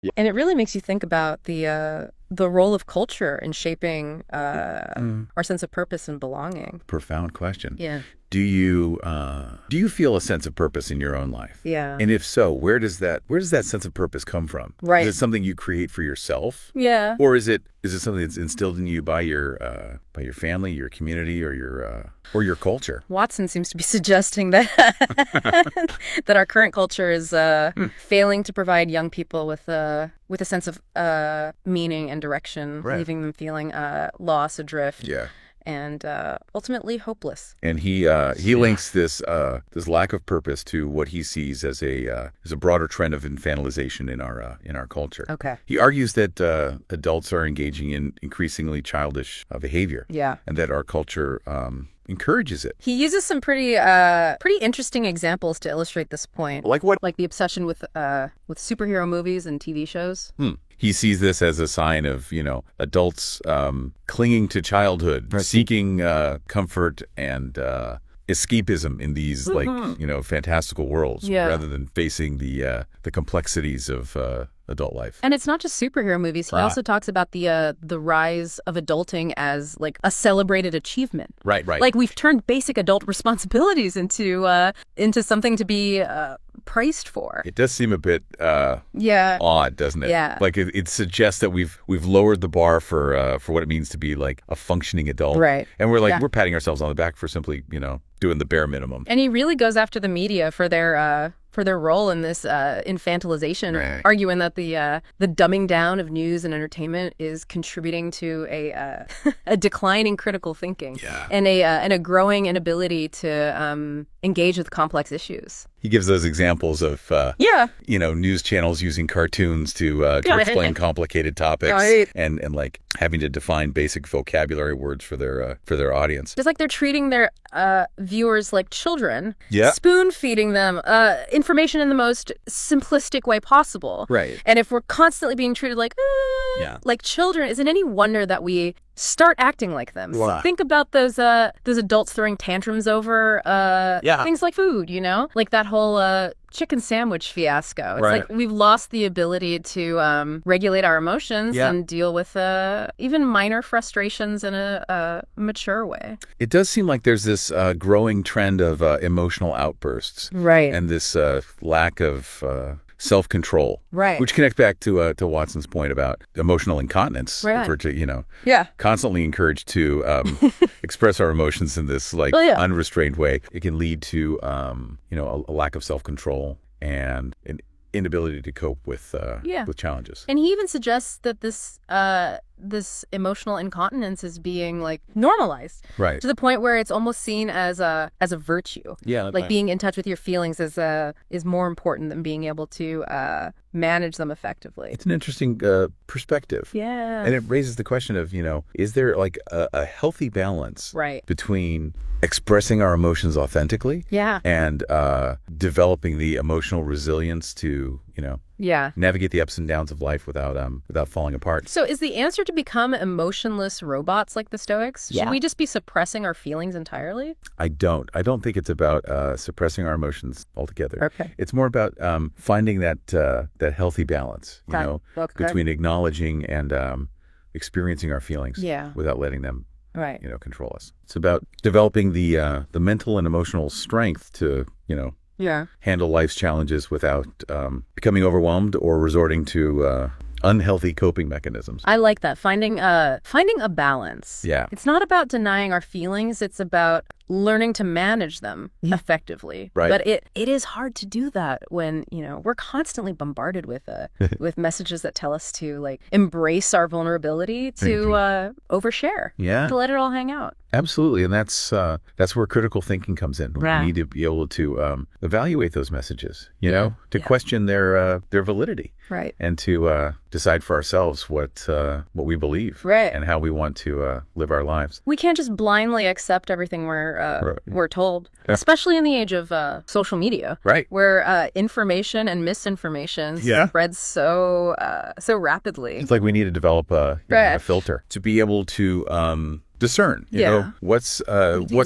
Yeah. And it really makes you think about the role of culture in shaping our sense of purpose and belonging. Profound question. Yeah. Do you feel a sense of purpose in your own life? Yeah. And if so, where does that sense of purpose come from? Right. Is it something you create for yourself? Yeah. Or is it something that's instilled in you by your family, your community, or your culture? Watson seems to be suggesting that that our current culture is failing to provide young people with a sense of meaning and direction, Right. leaving them feeling lost, adrift, Yeah. and ultimately hopeless. And he links this lack of purpose to what he sees as a broader trend of infantilization in our culture. Okay. He argues that adults are engaging in increasingly childish behavior, Yeah. and that our culture encourages it. He uses some pretty interesting examples to illustrate this point. Like what? Like the obsession with superhero movies and TV shows. He sees this as a sign of, adults clinging to childhood, Right. seeking comfort and escapism in these fantastical worlds, Yeah. rather than facing the complexities of adult life. And it's not just superhero movies. He Right. also talks about the rise of adulting as like a celebrated achievement. Right. Like we've turned basic adult responsibilities into something to be praised for. It does seem a bit Yeah. odd, doesn't it? Yeah. Like it suggests that we've lowered the bar for what it means to be like a functioning adult. Right. And we're Yeah. patting ourselves on the back for simply, doing the bare minimum. And he really goes after the media for their role in this infantilization, Right. arguing that the dumbing down of news and entertainment is contributing to a decline in critical thinking. Yeah. And a growing inability to engage with complex issues. He gives those examples of Yeah. news channels using cartoons to explain complicated topics, Right. and like having to define basic vocabulary words for their audience. It's like they're treating their viewers like children, Yeah. spoon feeding them information in the most simplistic way possible. Right. And if we're constantly being treated like Yeah. like children, is it any wonder that we start acting like them? Right. Think about those adults throwing tantrums over Yeah. things like food, like that whole chicken sandwich fiasco. It's Right. like we've lost the ability to regulate our emotions Yeah. and deal with even minor frustrations in a mature way. It does seem like there's this growing trend of emotional outbursts, Right. and this lack of self-control, Right. which connects back to Watson's point about emotional incontinence. Right. If we're to, Yeah. constantly encouraged to express our emotions in this Oh, yeah. unrestrained way, it can lead to a lack of self-control and an inability to cope with challenges. And he even suggests that this emotional incontinence is being like normalized Right. to the point where it's almost seen as a virtue. Yeah. Like being in touch with your feelings is more important than being able to manage them effectively. It's an interesting perspective. Yeah. And it raises the question of, is there like a healthy balance Right. between expressing our emotions authentically Yeah. and developing the emotional resilience to, Yeah. navigate the ups and downs of life without falling apart? So is the answer to become emotionless robots like the Stoics? Should Yeah. we just be suppressing our feelings entirely? I don't think it's about suppressing our emotions altogether. Okay. It's more about finding that healthy balance, Okay. between acknowledging and experiencing our feelings Yeah. without letting them Right. control us. It's about developing the mental and emotional strength to, Yeah. handle life's challenges without becoming overwhelmed or resorting to unhealthy coping mechanisms. I like that. Finding a balance. Yeah. It's not about denying our feelings. It's about learning to manage them effectively. Right. But it is hard to do that when, we're constantly bombarded with with messages that tell us to like embrace our vulnerability, to overshare. Yeah. To let it all hang out. Absolutely, and that's where critical thinking comes in. Right. We need to be able to evaluate those messages, to Yeah. question their validity, Right. and to decide for ourselves what we believe, Right. and how we want to live our lives. We can't just blindly accept everything Right. we're told, Yeah. especially in the age of social media, Right. where information and misinformation Yeah. spreads so rapidly. It's like we need to develop a Right. filter to be able to discern, you Yeah. know, what's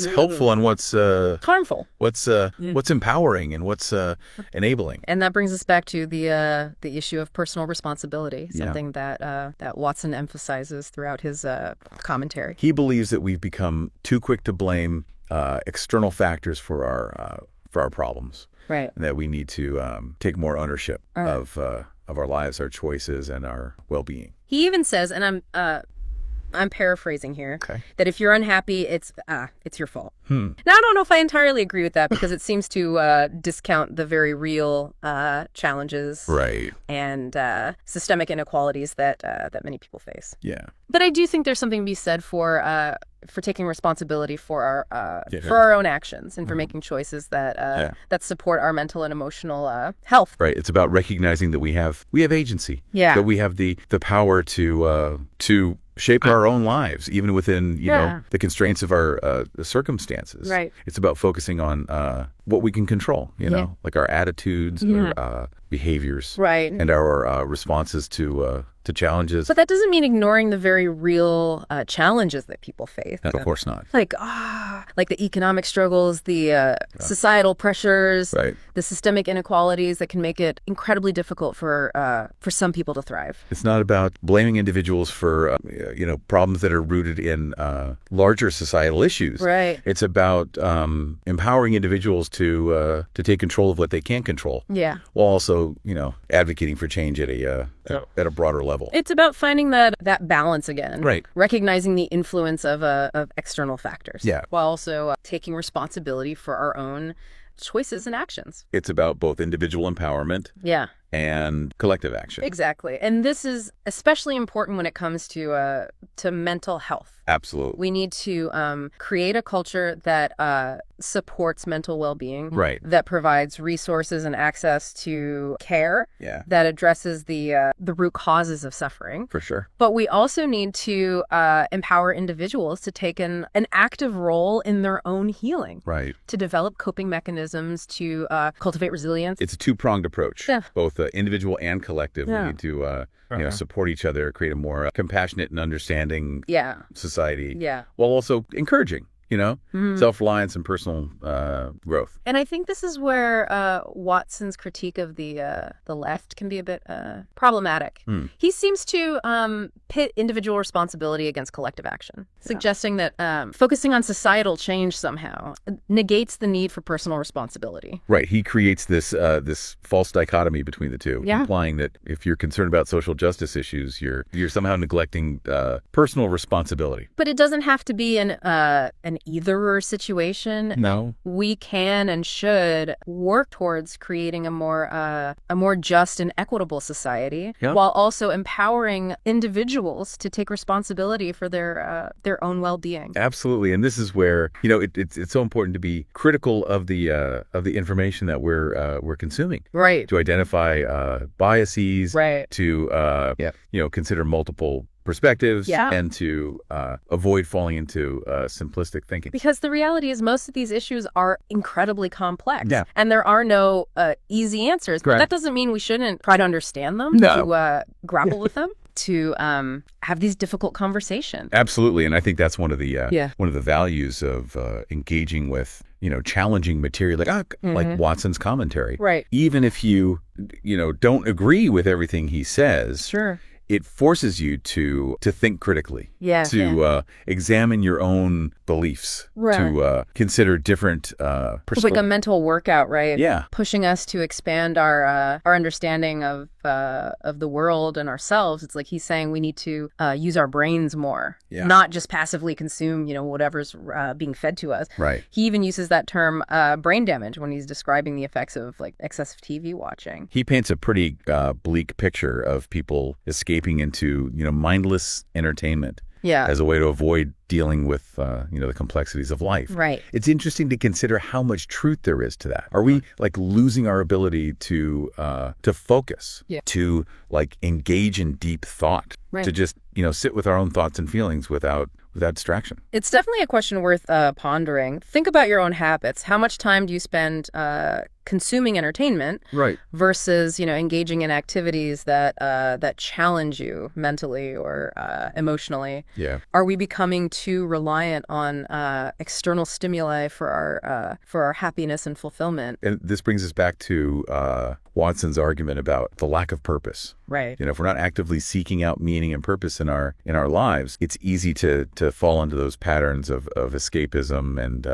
helpful and what's Harmful. what's empowering and what's enabling. And that brings us back to the issue of personal responsibility, Yeah. something that that Watson emphasizes throughout his commentary. He believes that we've become too quick to blame external factors for our problems, Right. and that we need to take more ownership of our lives, our choices, and our well-being. He even says, and I'm paraphrasing here, Okay. that if you're unhappy, it's your fault. Now, I don't know if I entirely agree with that because it seems to discount the very real challenges Right. and systemic inequalities that many people face. Yeah. But I do think there's something to be said for taking responsibility for our own actions and for making choices that that support our mental and emotional health. Right. It's about recognizing that we have agency. Yeah. That we have the power to shape our own lives, even within know the constraints of our circumstances. Right. It's about focusing on what we can control. You know, like our attitudes, our behaviors, Right. and our responses to challenges. But that doesn't mean ignoring the very real challenges that people face. Of course not. Like the economic struggles, the societal pressures, Right. the systemic inequalities that can make it incredibly difficult for some people to thrive. It's not about blaming individuals for problems that are rooted in larger societal issues. Right. It's about empowering individuals to take control of what they can control. Yeah. While also advocating for change at a broader level. It's about finding that balance again. Right. Recognizing the influence of external factors. Yeah. While also taking responsibility for our own choices and actions. It's about both individual empowerment Yeah. and collective action. Exactly. And this is especially important when it comes to mental health. Absolutely. We need to create a culture that supports mental well-being, Right. that provides resources and access to care, Yeah. that addresses the root causes of suffering. For sure. But we also need to empower individuals to take an active role in their own healing, Right. to develop coping mechanisms, to cultivate resilience. It's a two-pronged approach. Yeah. Both individual and collective. Yeah. We need to support each other, create a more compassionate and understanding Yeah. society. Yeah. While also encouraging, self-reliance and personal growth. And I think this is where Watson's critique of the left can be a bit problematic. He seems to pit individual responsibility against collective action, suggesting that focusing on societal change somehow negates the need for personal responsibility. Right. He creates this false dichotomy between the two, implying that if you're concerned about social justice issues, you're somehow neglecting personal responsibility. But it doesn't have to be an either-or situation. No. We can and should work towards creating a more just and equitable society, while also empowering individuals to take responsibility for their own well-being. Absolutely, and this is where it's so important to be critical of the information that we're consuming. Right. To identify biases. Right. To consider multiple perspectives. Yeah. And to avoid falling into simplistic thinking. Because the reality is most of these issues are incredibly complex. Yeah. And there are no easy answers. Correct. But that doesn't mean we shouldn't try to understand them, No. to grapple with them, to have these difficult conversations. Absolutely, and I think that's one of the values of engaging with challenging material like Watson's commentary. Right. Even if you don't agree with everything he says. Sure. It forces you to think critically, to examine your own beliefs, Right. to consider different It's like a mental workout, right? Yeah. Pushing us to expand our understanding of the world and ourselves. It's like he's saying we need to use our brains more, not just passively consume, whatever's being fed to us. Right. He even uses that term brain damage when he's describing the effects of like excessive TV watching. He paints a pretty bleak picture of people escaping into mindless entertainment. Yeah. As a way to avoid dealing with the complexities of life. Right. It's interesting to consider how much truth there is to that. Are we like losing our ability to focus, to like engage in deep thought, Right. to just sit with our own thoughts and feelings without distraction? It's definitely a question worth pondering. Think about your own habits. How much time do you spend consuming entertainment, Right. versus engaging in activities that challenge you mentally or emotionally? Yeah. Are we becoming too reliant on external stimuli for our happiness and fulfillment. And this brings us back to Watson's argument about the lack of purpose. Right. If we're not actively seeking out meaning and purpose in our lives, it's easy to fall into those patterns of escapism and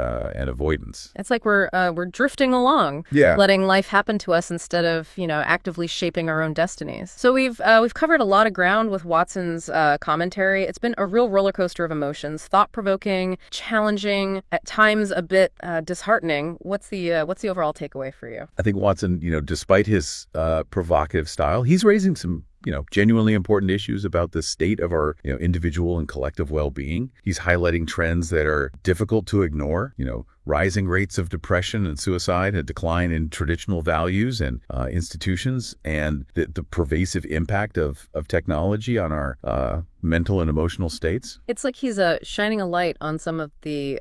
avoidance. It's like we're drifting along, letting life happen to us instead of actively shaping our own destinies. So we've covered a lot of ground with Watson's commentary. It's been a real roller coaster of emotions, thought-provoking, challenging, at times a bit disheartening. What's the overall takeaway for you? I think Watson, despite his provocative style, he's raising some genuinely important issues about the state of our individual and collective well-being. He's highlighting trends that are difficult to ignore, rising rates of depression and suicide, a decline in traditional values and institutions, and the pervasive impact of technology on our mental and emotional states. It's like he's shining a light on some of the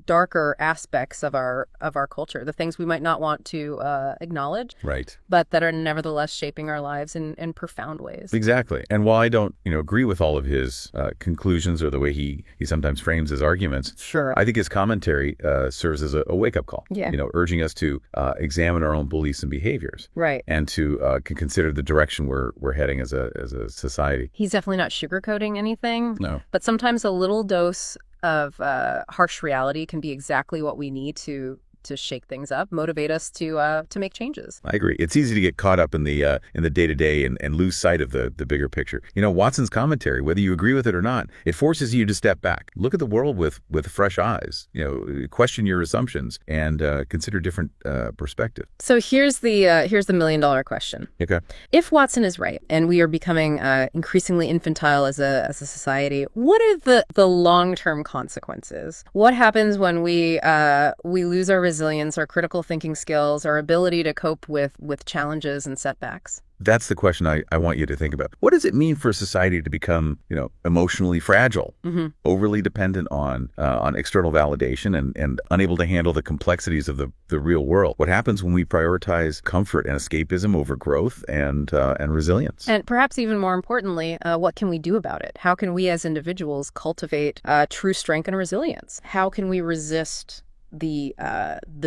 darker aspects of our culture, the things we might not want to acknowledge, right, but that are nevertheless shaping our lives in profound ways. Exactly. And while I don't agree with all of his conclusions or the way he sometimes frames his arguments, sure, I think his commentary serves as a wake-up call. Yeah. Urging us to examine our own beliefs and behaviors, right, and to consider the direction we're heading as a society. He's definitely not sugarcoating anything. No. But sometimes a little dose of harsh reality can be exactly what we need to shake things up, motivate us to make changes. I agree. It's easy to get caught up in the day-to-day and lose sight of the bigger picture. Watson's commentary, whether you agree with it or not, it forces you to step back, look at the world with fresh eyes, question your assumptions, and consider different perspectives. So here's the million-dollar question. Okay. If Watson is right, and we are becoming increasingly infantile as a society, what are the long-term consequences? What happens when we lose our resilience, our critical thinking skills, our ability to cope with challenges and setbacks? That's the question I want you to think about. What does it mean for society to become, emotionally fragile, overly dependent on external validation and unable to handle the complexities of the real world? What happens when we prioritize comfort and escapism over growth and resilience? And perhaps even more importantly, what can we do about it? How can we as individuals cultivate true strength and resilience? How can we resist the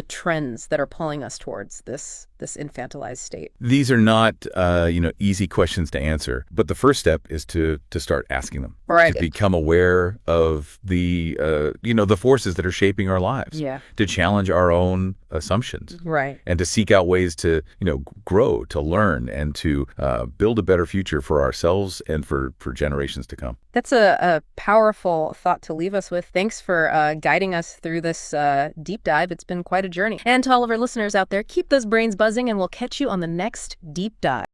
trends that are pulling us towards this infantilized state? These are not easy questions to answer, but the first step is to start asking them. Right. To become aware of the the forces that are shaping our lives. Yeah. To challenge our own assumptions. Right. And to seek out ways to grow, to learn, and to build a better future for ourselves and for generations to come. That's a powerful thought to leave us with. Thanks for guiding us through this deep dive. It's been quite a journey. And to all of our listeners out there, keep those brains buzzing, and we'll catch you on the next deep dive.